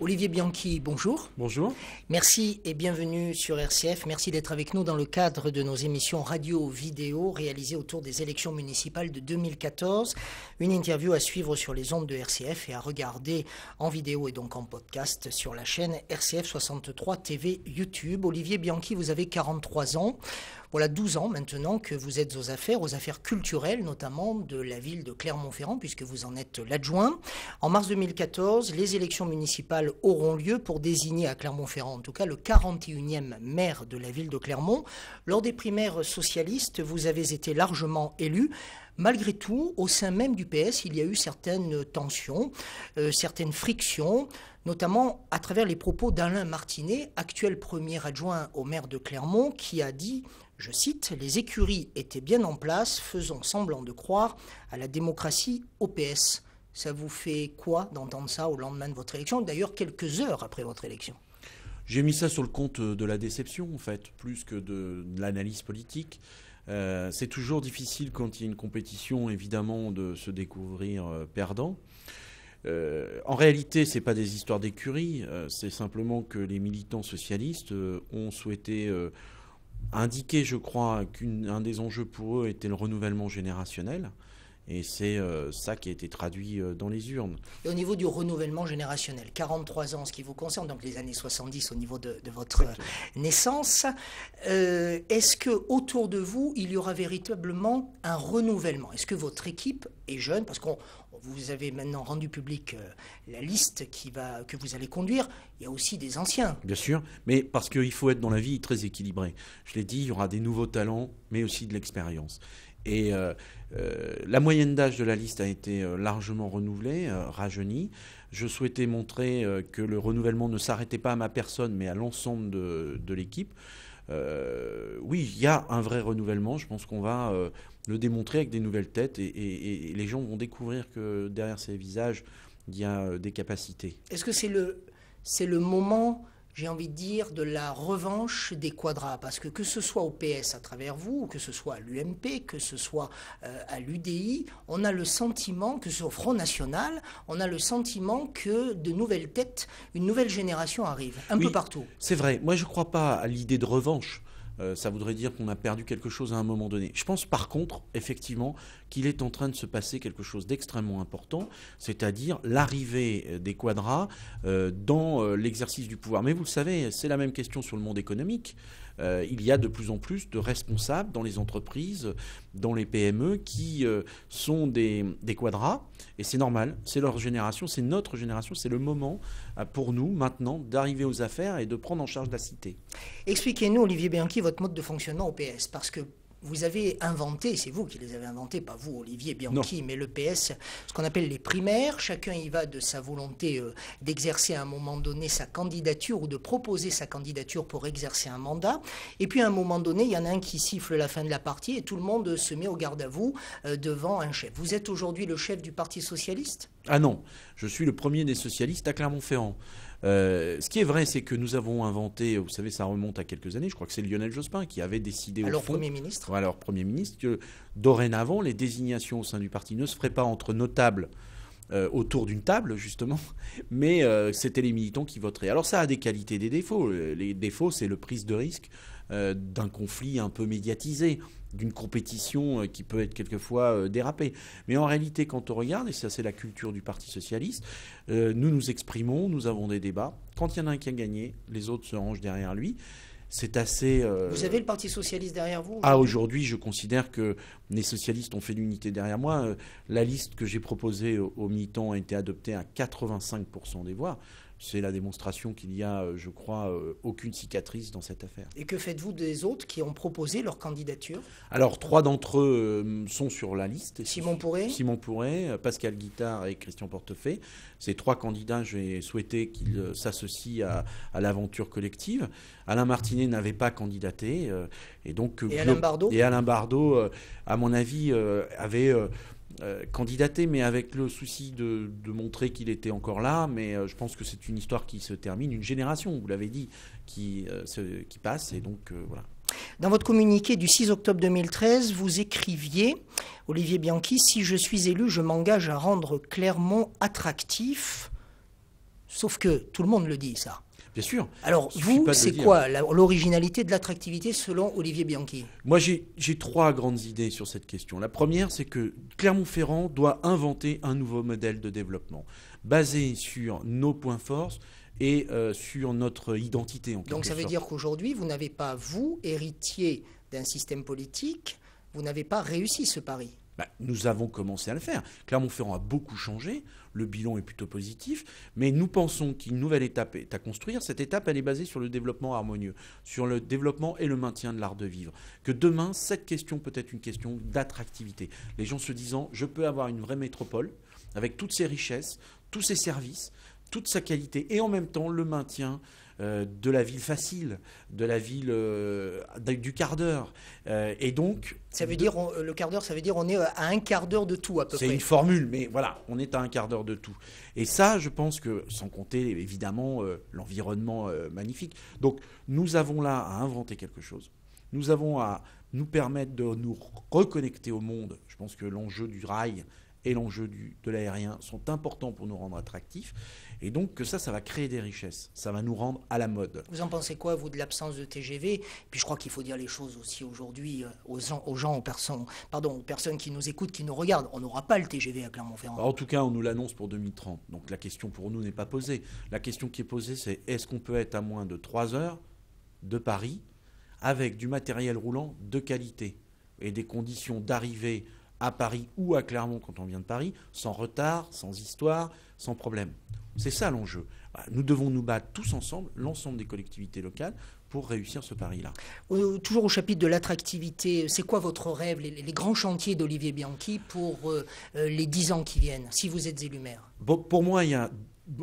Olivier Bianchi, bonjour. Bonjour. Merci et bienvenue sur RCF. Merci d'être avec nous dans le cadre de nos émissions radio-vidéo réalisées autour des élections municipales de 2014. Une interview à suivre sur les ondes de RCF et à regarder en vidéo et donc en podcast sur la chaîne RCF 63 TV YouTube. Olivier Bianchi, vous avez 43 ans. Voilà 12 ans maintenant que vous êtes aux affaires culturelles, notamment de la ville de Clermont-Ferrand, puisque vous en êtes l'adjoint. En mars 2014, les élections municipales auront lieu pour désigner à Clermont-Ferrand, en tout cas le 41e maire de la ville de Clermont. Lors des primaires socialistes, vous avez été largement élu. Malgré tout, au sein même du PS, il y a eu certaines tensions, certaines frictions, notamment à travers les propos d'Alain Martinet, actuel premier adjoint au maire de Clermont, qui a dit, je cite, « Les écuries étaient bien en place, faisant semblant de croire à la démocratie au PS ». Ça vous fait quoi d'entendre ça au lendemain de votre élection, d'ailleurs quelques heures après votre élection ? J'ai mis ça sur le compte de la déception, en fait, plus que de l'analyse politique. C'est toujours difficile quand il y a une compétition, évidemment, de se découvrir perdant. En réalité, ce n'est pas des histoires d'écurie, c'est simplement que les militants socialistes ont souhaité indiquer, je crois, qu'un des enjeux pour eux était le renouvellement générationnel. Et c'est ça qui a été traduit dans les urnes. Et au niveau du renouvellement générationnel, 43 ans, ce qui vous concerne, donc les années 70 au niveau de votre naissance, est-ce qu'autour de vous, il y aura véritablement un renouvellement ? Est-ce que votre équipe est jeune ? Parce que vous avez maintenant rendu public la liste que vous allez conduire. Il y a aussi des anciens. Bien sûr, mais parce qu'il faut être dans la vie très équilibré. Je l'ai dit, il y aura des nouveaux talents, mais aussi de l'expérience. Et la moyenne d'âge de la liste a été largement renouvelée, rajeunie. Je souhaitais montrer que le renouvellement ne s'arrêtait pas à ma personne, mais à l'ensemble de l'équipe. Oui, il y a un vrai renouvellement. Je pense qu'on va le démontrer avec des nouvelles têtes et les gens vont découvrir que derrière ces visages, il y a des capacités. Est-ce que c'est le moment, j'ai envie de dire, de la revanche des quadras, parce que ce soit au PS à travers vous, que ce soit à l'UMP, que ce soit à l'UDI, on a le sentiment que sur le Front National, on a le sentiment que de nouvelles têtes, une nouvelle génération arrive, un peu partout. C'est vrai, moi je ne crois pas à l'idée de revanche. Ça voudrait dire qu'on a perdu quelque chose à un moment donné. Je pense par contre, effectivement, qu'il est en train de se passer quelque chose d'extrêmement important, c'est-à-dire l'arrivée des quadras dans l'exercice du pouvoir. Mais vous le savez, c'est la même question sur le monde économique. Il y a de plus en plus de responsables dans les entreprises, dans les PME, qui sont des quadras. Et c'est normal, c'est leur génération, c'est notre génération, c'est le moment pour nous maintenant d'arriver aux affaires et de prendre en charge la cité. Expliquez-nous, Olivier Bianchi, votre mode de fonctionnement au PS, parce que vous avez inventé, c'est vous qui les avez inventés, pas vous, Olivier Bianchi, mais le PS, ce qu'on appelle les primaires. Chacun y va de sa volonté d'exercer à un moment donné sa candidature ou de proposer sa candidature pour exercer un mandat. Et puis à un moment donné, il y en a un qui siffle la fin de la partie et tout le monde se met au garde à vous devant un chef. Vous êtes aujourd'hui le chef du Parti socialiste ? Ah non, je suis le premier des socialistes à Clermont-Ferrand. Ce qui est vrai, c'est que nous avons inventé, vous savez, ça remonte à quelques années, je crois que c'est Lionel Jospin qui avait décidé alors Premier ministre. Alors Premier ministre, que dorénavant, les désignations au sein du parti ne se feraient pas entre notables autour d'une table, justement, mais c'était les militants qui voteraient. Alors ça a des qualités et des défauts. Les défauts, c'est le prise de risque d'un conflit un peu médiatisé, d'une compétition qui peut être quelquefois dérapée. Mais en réalité, quand on regarde, et ça c'est la culture du Parti socialiste, nous nous exprimons, nous avons des débats. Quand il y en a un qui a gagné, les autres se rangent derrière lui. C'est assez... Vous avez le Parti socialiste derrière vous ? Aujourd'hui, je considère que les socialistes ont fait l'unité derrière moi. La liste que j'ai proposée aux militants a été adoptée à 85% des voix. C'est la démonstration qu'il y a, je crois, aucune cicatrice dans cette affaire. Et que faites-vous des autres qui ont proposé leur candidature ? Alors, 3 d'entre eux sont sur la liste. Simon Pourret, Pascal Guittard et Christian Portefeuille. Ces 3 candidats, j'ai souhaité qu'ils s'associent à l'aventure collective. Alain Martinet n'avait pas candidaté. Et Alain Bardot, à mon avis, avait... candidaté, mais avec le souci de montrer qu'il était encore là. Mais je pense que c'est une histoire qui se termine, une génération, vous l'avez dit, qui passe. Et donc, voilà. Dans votre communiqué du 6 octobre 2013, vous écriviez, Olivier Bianchi, « Si je suis élu, je m'engage à rendre Clermont attractif. » Sauf que tout le monde le dit, ça. Bien sûr. Alors, vous, c'est quoi l'originalité de l'attractivité selon Olivier Bianchi? Moi, j'ai 3 grandes idées sur cette question. La première, c'est que Clermont-Ferrand doit inventer un nouveau modèle de développement, basé sur nos points forts et sur notre identité. Donc ça veut dire qu'aujourd'hui, vous n'avez pas, vous, héritier d'un système politique, vous n'avez pas réussi ce pari. Nous avons commencé à le faire. Clermont-Ferrand a beaucoup changé, le bilan est plutôt positif, mais nous pensons qu'une nouvelle étape est à construire. Cette étape, elle est basée sur le développement harmonieux, sur le développement et le maintien de l'art de vivre. Que demain, cette question peut être une question d'attractivité. Les gens se disant, je peux avoir une vraie métropole, avec toutes ses richesses, tous ses services, toute sa qualité, et en même temps le maintien de la ville facile, de la ville du quart d'heure. Et donc... Ça veut dire, le quart d'heure, ça veut dire on est à un quart d'heure de tout à peu près. C'est une formule, mais voilà, on est à un quart d'heure de tout. Et ça, je pense que, sans compter évidemment l'environnement magnifique. Donc nous avons là à inventer quelque chose. Nous avons à nous permettre de nous reconnecter au monde. Je pense que l'enjeu du rail et l'enjeu de l'aérien sont importants pour nous rendre attractifs. Et donc que ça va créer des richesses. Ça va nous rendre à la mode. Vous en pensez quoi, vous, de l'absence de TGV? Puis je crois qu'il faut dire les choses aussi aujourd'hui aux personnes qui nous écoutent, qui nous regardent. On n'aura pas le TGV à Clermont-Ferrand. En tout cas, on nous l'annonce pour 2030. Donc la question pour nous n'est pas posée. La question qui est posée, c'est est-ce qu'on peut être à moins de 3 heures de Paris avec du matériel roulant de qualité et des conditions d'arrivée à Paris ou à Clermont quand on vient de Paris, sans retard, sans histoire, sans problème. C'est ça l'enjeu. Nous devons nous battre tous ensemble, l'ensemble des collectivités locales, pour réussir ce pari-là. Toujours au chapitre de l'attractivité, c'est quoi votre rêve, les grands chantiers d'Olivier Bianchi pour les 10 ans qui viennent, si vous êtes élu maire? Pour moi, il y a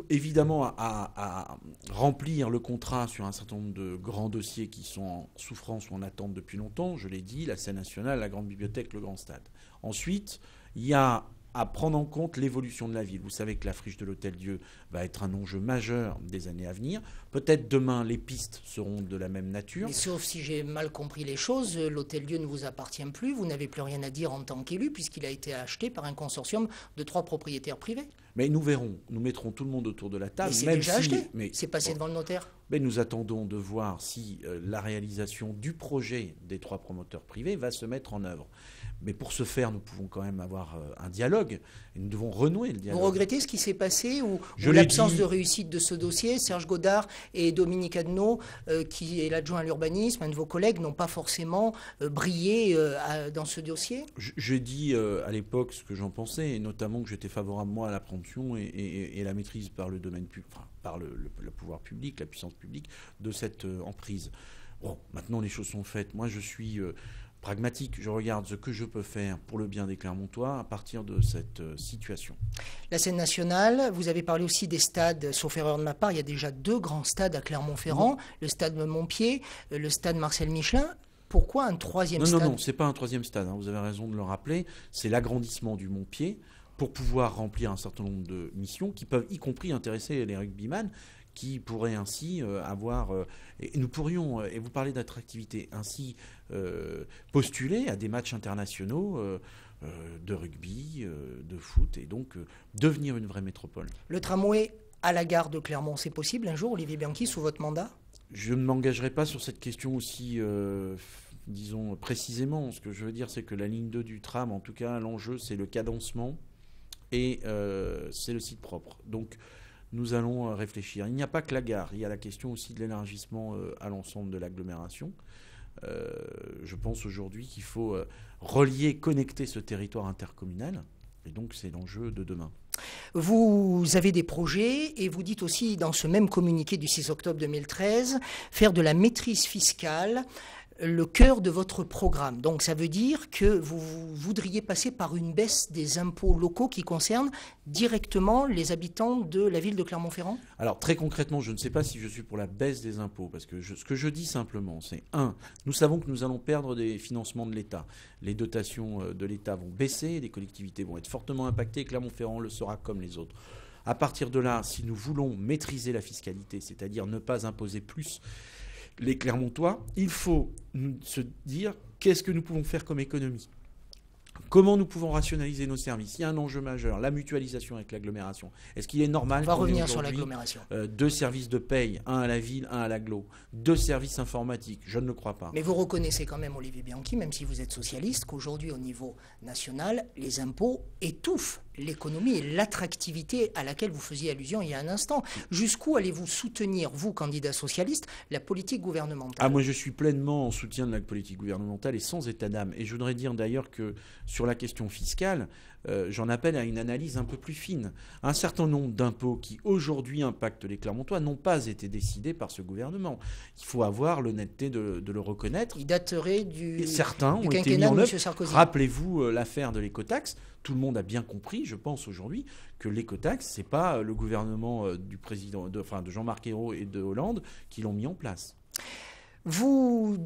évidemment à remplir le contrat sur un certain nombre de grands dossiers qui sont en souffrance ou en attente depuis longtemps. Je l'ai dit, la scène nationale, la grande bibliothèque, le grand stade. Ensuite, il y a à prendre en compte l'évolution de la ville. Vous savez que la friche de l'Hôtel-Dieu va être un enjeu majeur des années à venir. Peut-être demain, les pistes seront de la même nature. Mais sauf si j'ai mal compris les choses, l'Hôtel-Dieu ne vous appartient plus. Vous n'avez plus rien à dire en tant qu'élu puisqu'il a été acheté par un consortium de 3 propriétaires privés. Mais nous verrons. Nous mettrons tout le monde autour de la table. Mais c'est déjà acheté. C'est passé devant le notaire. Mais nous attendons de voir si la réalisation du projet des 3 promoteurs privés va se mettre en œuvre. Mais pour ce faire, nous pouvons quand même avoir un dialogue et nous devons renouer le dialogue. Vous regrettez ce qui s'est passé ou l'absence de réussite de ce dossier? Serge Godard et Dominique Adneau, qui est l'adjoint à l'urbanisme, un de vos collègues, n'ont pas forcément brillé dans ce dossier? J'ai dit à l'époque ce que j'en pensais, et notamment que j'étais favorable, moi, à la préemption et la maîtrise par le domaine public, enfin, par le pouvoir public, la puissance publique, de cette emprise. Bon, maintenant les choses sont faites. Moi, je suis... pragmatique, je regarde ce que je peux faire pour le bien des Clermontois à partir de cette situation. La scène nationale, vous avez parlé aussi des stades, sauf erreur de ma part, il y a déjà 2 grands stades à Clermont-Ferrand, le stade Montpied, le stade Marcel Michelin. Pourquoi un 3e stade? Non, ce n'est pas un 3e stade, vous avez raison de le rappeler, c'est l'agrandissement du Montpied pour pouvoir remplir un certain nombre de missions qui peuvent y compris intéresser les rugbyman, qui pourraient ainsi avoir... et nous pourrions, et vous parlez d'attractivité, ainsi postuler à des matchs internationaux de rugby, de foot, et donc devenir une vraie métropole. Le tramway à la gare de Clermont, c'est possible un jour, Olivier Bianchi, sous votre mandat? Je ne m'engagerai pas sur cette question aussi... disons précisément. Ce que je veux dire, c'est que la ligne 2 du tram, en tout cas, l'enjeu, c'est le cadencement et c'est le site propre. Donc, nous allons réfléchir. Il n'y a pas que la gare, il y a la question aussi de l'élargissement à l'ensemble de l'agglomération. Je pense aujourd'hui qu'il faut relier, connecter ce territoire intercommunal, et donc c'est l'enjeu de demain. Vous avez des projets et vous dites aussi dans ce même communiqué du 6 octobre 2013 faire de la maîtrise fiscale le cœur de votre programme. Donc ça veut dire que vous voudriez passer par une baisse des impôts locaux qui concernent directement les habitants de la ville de Clermont-Ferrand? Alors très concrètement, je ne sais pas si je suis pour la baisse des impôts, parce que ce que je dis simplement, c'est nous savons que nous allons perdre des financements de l'État. Les dotations de l'État vont baisser, les collectivités vont être fortement impactées, Clermont-Ferrand le sera comme les autres. À partir de là, si nous voulons maîtriser la fiscalité, c'est-à-dire ne pas imposer plus les Clermontois, il faut se dire qu'est-ce que nous pouvons faire comme économie. Comment nous pouvons rationaliser nos services? Il y a un enjeu majeur, la mutualisation avec l'agglomération. Est-ce qu'il est normal On va revenir sur l'agglomération. 2 services de paye, un à la ville, un à l'agglo, 2 services informatiques? Je ne le crois pas. Mais vous reconnaissez quand même, Olivier Bianchi, même si vous êtes socialiste, qu'aujourd'hui, au niveau national, les impôts étouffent l'économie et l'attractivité à laquelle vous faisiez allusion il y a un instant. Jusqu'où allez-vous soutenir, vous, candidat socialiste, la politique gouvernementale? Moi, je suis pleinement en soutien de la politique gouvernementale et sans état d'âme. Et je voudrais dire d'ailleurs que sur la question fiscale, j'en appelle à une analyse un peu plus fine. Un certain nombre d'impôts qui aujourd'hui impactent les Clermontois n'ont pas été décidés par ce gouvernement. Il faut avoir l'honnêteté de le reconnaître. Ils dateraient du certains ont été mis en œuvre. Rappelez-vous l'affaire de l'écotaxe. Tout le monde a bien compris, je pense aujourd'hui, que l'écotaxe, c'est pas le gouvernement du président, de Jean-Marc Ayrault et de Hollande qui l'ont mis en place. Vous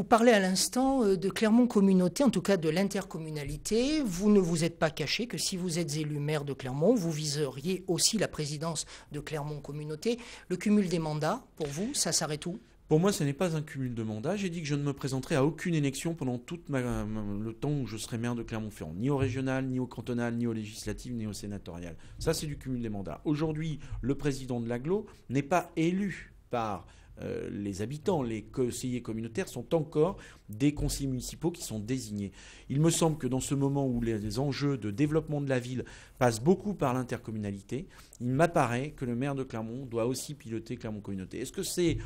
parlez à l'instant de Clermont Communauté, en tout cas de l'intercommunalité. Vous ne vous êtes pas caché que si vous êtes élu maire de Clermont, vous viseriez aussi la présidence de Clermont Communauté. Le cumul des mandats, pour vous, ça s'arrête où ? Pour moi, ce n'est pas un cumul de mandats. J'ai dit que je ne me présenterai à aucune élection pendant tout le temps où je serai maire de Clermont-Ferrand. Ni au régional, ni au cantonal, ni aux législatives, ni au sénatorial. Ça, c'est du cumul des mandats. Aujourd'hui, le président de l'agglo n'est pas élu par les habitants. Les conseillers communautaires sont encore des conseillers municipaux qui sont désignés. Il me semble que dans ce moment où les enjeux de développement de la ville passent beaucoup par l'intercommunalité, il m'apparaît que le maire de Clermont doit aussi piloter Clermont Communauté. Est-ce que c'est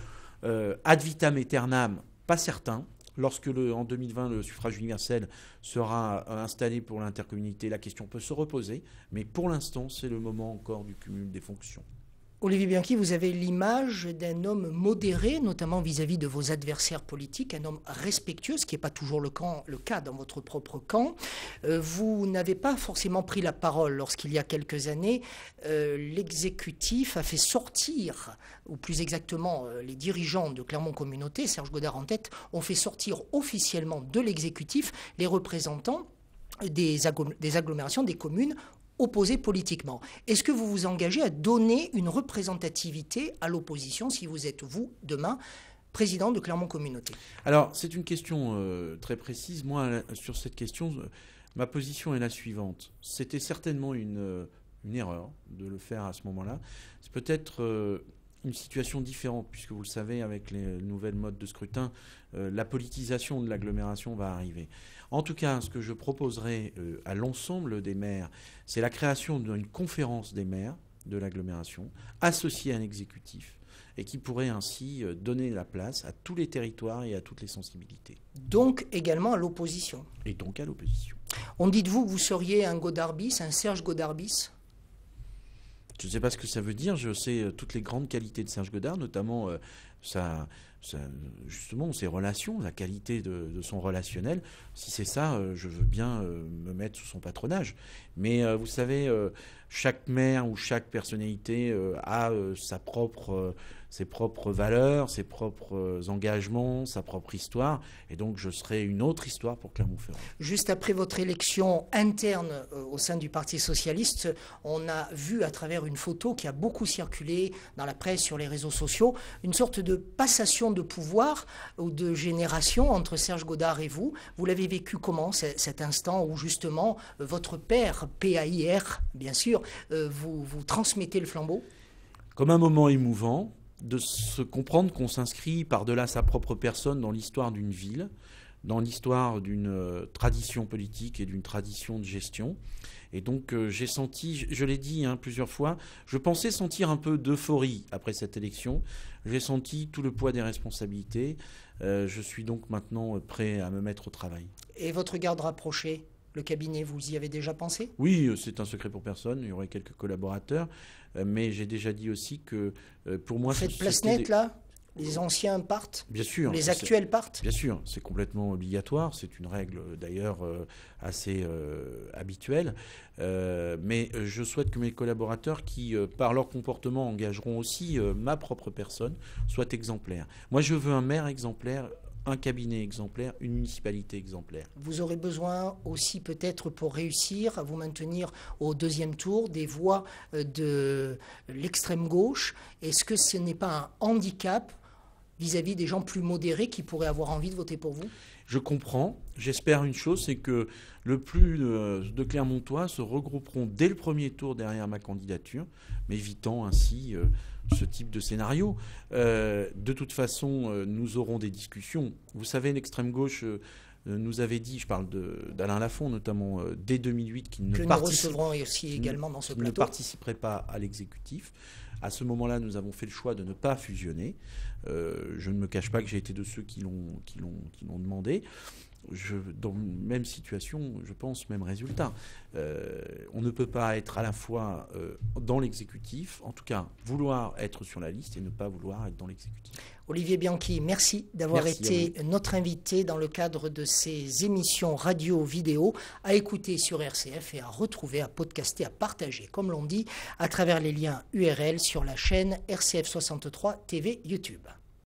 ad vitam aeternam? Pas certain. Lorsque en 2020 le suffrage universel sera installé pour l'intercommunalité, la question peut se reposer, mais pour l'instant c'est le moment encore du cumul des fonctions. Olivier Bianchi, vous avez l'image d'un homme modéré, notamment vis-à-vis de vos adversaires politiques, un homme respectueux, ce qui n'est pas toujours le cas dans votre propre camp. Vous n'avez pas forcément pris la parole lorsqu'il y a quelques années, l'exécutif a fait sortir, ou plus exactement les dirigeants de Clermont Communauté, Serge Godard en tête, ont fait sortir officiellement de l'exécutif les représentants des agglomérations, des communes, opposés politiquement. Est-ce que vous vous engagez à donner une représentativité à l'opposition si vous êtes, vous, demain, président de Clermont Communauté? Alors, c'est une question très précise. Moi, sur cette question, ma position est la suivante. C'était certainement une erreur de le faire à ce moment-là. C'est peut-être une situation différente, puisque vous le savez, avec les nouvelles modes de scrutin, la politisation de l'agglomération va arriver. En tout cas, ce que je proposerai à l'ensemble des maires, c'est la création d'une conférence des maires de l'agglomération, associée à un exécutif, et qui pourrait ainsi donner la place à tous les territoires et à toutes les sensibilités. Donc également à l'opposition. Et donc à l'opposition. On dit de vous que vous seriez un Godard bis, un Serge Godard bis? Je ne sais pas ce que ça veut dire. Je sais toutes les grandes qualités de Serge Godard, notamment justement ses relations, la qualité de son relationnel. Si c'est ça, je veux bien me mettre sous son patronage. Mais vous savez, chaque maire ou chaque personnalité a ses propres valeurs, ses propres engagements, sa propre histoire. Et donc, je serai une autre histoire pour Clermont-Ferrand. Juste après votre élection interne au sein du Parti socialiste, on a vu à travers une photo qui a beaucoup circulé dans la presse, sur les réseaux sociaux, une sorte de passation de pouvoir ou de génération entre Serge Godard et vous. Vous l'avez vécu comment, cet instant où justement votre père, PAIR, bien sûr, vous transmettez le flambeau? Comme un moment émouvant, de se comprendre qu'on s'inscrit par-delà sa propre personne dans l'histoire d'une ville, dans l'histoire d'une tradition politique et d'une tradition de gestion. Et donc j'ai senti, je l'ai dit plusieurs fois, je pensais sentir un peu d'euphorie après cette élection. J'ai senti tout le poids des responsabilités. Je suis donc maintenant prêt à me mettre au travail. Et votre garde rapprochée, le cabinet, vous y avez déjà pensé? Oui, c'est un secret pour personne. Il y aurait quelques collaborateurs. Mais j'ai déjà dit aussi que pour moi... Vous faites place nette, là? Les anciens partent? Bien sûr. Les actuels partent? Bien sûr, c'est complètement obligatoire. C'est une règle d'ailleurs assez habituelle. Mais je souhaite que mes collaborateurs qui, par leur comportement, engageront aussi ma propre personne, soient exemplaires. Moi, je veux un maire exemplaire, un cabinet exemplaire, une municipalité exemplaire. Vous aurez besoin aussi peut-être pour réussir à vous maintenir au deuxième tour des voix de l'extrême gauche. Est-ce que ce n'est pas un handicap vis-à-vis des gens plus modérés qui pourraient avoir envie de voter pour vous? Je comprends. J'espère une chose, c'est que le plus de Clermontois se regrouperont dès le premier tour derrière ma candidature, m'évitant ainsi ce type de scénario. De toute façon, nous aurons des discussions. Vous savez, l'extrême gauche nous avait dit, je parle d'Alain Lafont notamment, dès 2008, qu'il que nous recevrons aussi également dans ce plateau, ne participerait pas à l'exécutif. À ce moment-là, nous avons fait le choix de ne pas fusionner. Je ne me cache pas que j'ai été de ceux qui l'ont demandé. Dans la même situation, je pense, même résultat. On ne peut pas être à la fois dans l'exécutif, en tout cas vouloir être sur la liste et ne pas vouloir être dans l'exécutif. Olivier Bianchi, merci d'avoir été notre invité dans le cadre de ces émissions radio-vidéo à écouter sur RCF et à retrouver, à podcaster, à partager, comme l'on dit, à travers les liens URL sur la chaîne RCF 63 TV YouTube.